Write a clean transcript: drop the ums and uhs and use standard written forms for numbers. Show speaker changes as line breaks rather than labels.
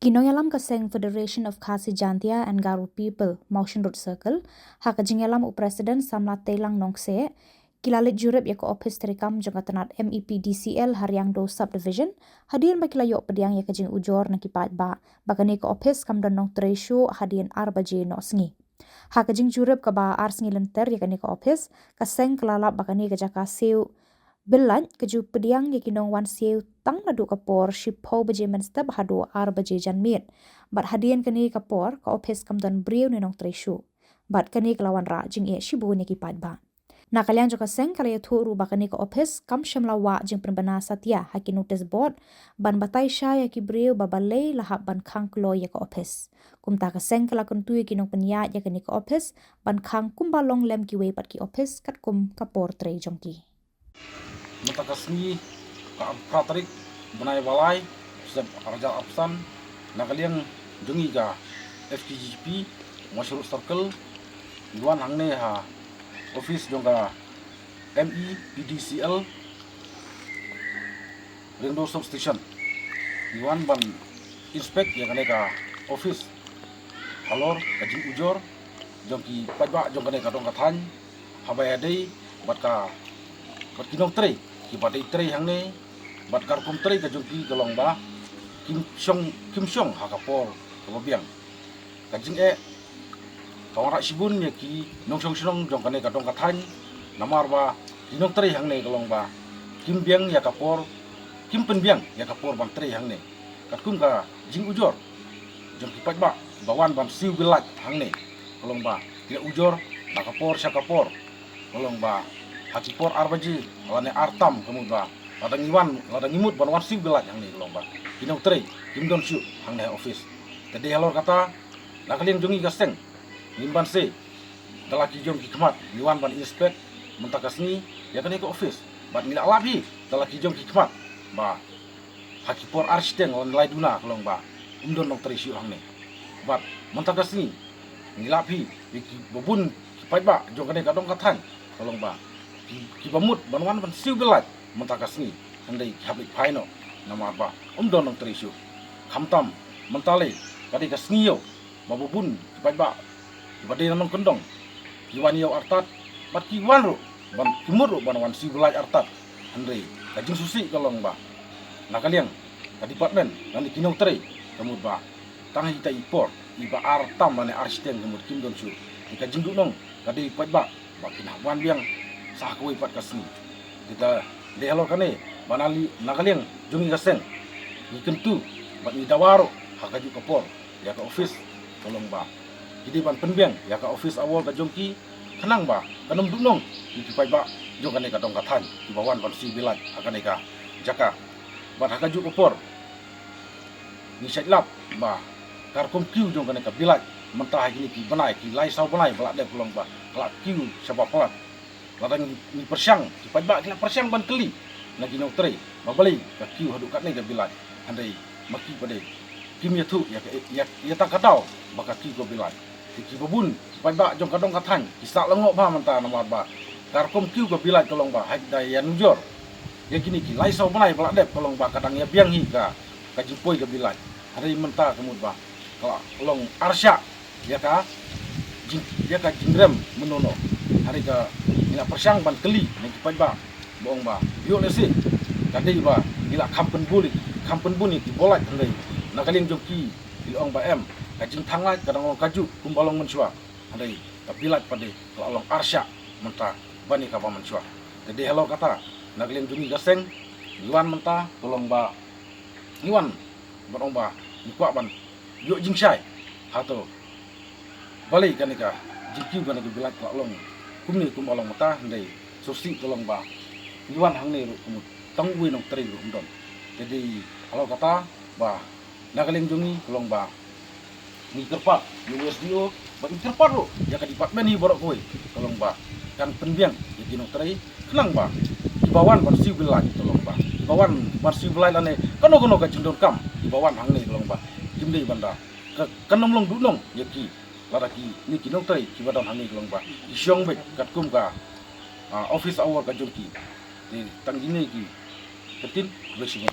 Kinonyalam kaseng Federation of Khasi Jantia and Garo People, Motion Road Circle, hakajinyalam President Samlat Telang Nongse, kilalit jurep yako office terikam jangkatanat MEPDCL Haryangdo Subdivision, hadian bakilayo pediang yakajing ujor na kipat bakani ko office kam dan nong tresyo hadian arbaje no sngi. Hakajing jurep ka ba ars ngilenter yakani ko office, kaseng kelalap bakani kajaka seu Belan keju pediang yakinong wan siu tang nadu kapor shipho baje menstab hadu baje janmit. Bat hadian kani kapor ka office kam dan briu ninong treshu. Bat kani kelawan ra jing e shibu ni kipat ba. Na kalian joka seng kalaya thuru bakani ka office kam shamla wa jing penbana satya haki notice board ban batai sha yaki briu babalei lahap ban khang klo ya ka office. Kumta ka seng kala kuntu yakinong penya yakani ka office ban khang kumbalong lem kiwe pat ki office kat kum kapor tre jongki.
Mentakasni ka pratrik benai balai seb arja absan nakaliang jungi ka FKGP Motion Road Circle luan hangne ha office jongka MEPDCL Ringdo Substation luan ban inspect yang ka office halor kajing ujor jongki pajba jongka dong kathan habai adai bat kinong tre ki badai tre hangne bat karkum tre ka jongki kalong ba kim syong hakapor kabiang kajing kawara sibun ya ki nong syong jongkane ka dong kathan namar ba kinong tre hangne kalong ba kim biang ya kapor kim penbiang ya kapor bang tre hangne katkum ka jing ujor jongki pajba bawan ban siu gelat hangne kalong ba ya ujor nakapor syakapor kalong ba hakipor arbaji lane artam kemudian ladang imut ban warsi belat yang ni lomba kinong tre kimdon syu hang ne office tadi halor kata nakaliang jongi gaseng nimban se dalaki jom ki kemat liwan ban inspect mentakasni ya kan ke office bat nila labi dalaki jom ki kemat ba hakipor arsteng on lai duna lomba umdon nong tre syu hang ne bat mentakasni nila pi ki bobun kipai ba jong kan ka dong kathan lomba ki bamut banwan ban siu belat mentakasni handai habik paino nama apa umdon nong trisyu khamtam mentale kadi kasnio babubun kibai ibade namang kendong kiwan yo artat bat kiwan ro ban kimur ro banwan siu belat artat handai kajing susi kalong ba nakaliang ka department nani kinong tre kemud ba tang hita ipor iba artam mane arsteng kemud kimdon su kajing dunong kadi pajba bakin hawan biang sah kuwi pat kasni kita dehalo kane banali nakaliang jungi kaseng ni kentu bat ni dawaro hakaju kapor ya ka office tolong ba jadi ban penbiang ya ka office awal ka jongki kenang ba kanum dunong di pai ba jong kane ka dong kathan di bawan ban si bilat akane ka jaka bat hakaju kapor ni setlap ba karkom kiu jong kane ka bilat mentah ini ki banai ki lai sau banai balak de tolong ba balak kiu sebab pelat ladang ni persyang kipat ba kena persyang ban keli na ginau tre babali ka kiu haduk kat ni ka bilat handai maki pade kim ya tu ya tak katau baka ki ko bilat ki babun kipat ba jong kadong kathan kisak lengok ba manta namar ba karkom kiu ko bilat kolong ba hak daya nujor ya gini ki lai sau banai balak dep kolong ba kadang ya biang hi ka jipoi ka bilat handai menta kemud ba kolong arsya ya ka jingrem menono hari ka ila persyang ban keli ni kipai ba boong ba yo lesi kadai ba ila kampen buni ki bolat handai nakaling jongki ilong ba em kajing thangai kadang kaju kumbalong mensua handai kabilat pade kalong arsya menta bani ka ba mensua jadi hello kata nakaling jungi gaseng luan menta tolong ba niwan barong ba nikwa ban yo jingsai hato balik kanika jiki ban ka bilat kalong kumni kumbalong mata handai sosi tolong ba iwan hangne ru kumut tangwi nong tri ru umdon jadi kalau kata ba nakaling jungi tolong ba ni kerpat USDO ba kerpat ru ya ka department hi borok koi tolong ba kan penbiang ya kinong tri kenang ba ibawan ban siu belai tolong ba ibawan ban siu belai lane kono ka jindon kam ibawan hangne tolong ba kimdei banda kanom long dunong ya ki laraki ni kinong trai kibadon hangi kelong ba isyong bek katkum ka office hour ka jongki di tanggine ki ketin resiko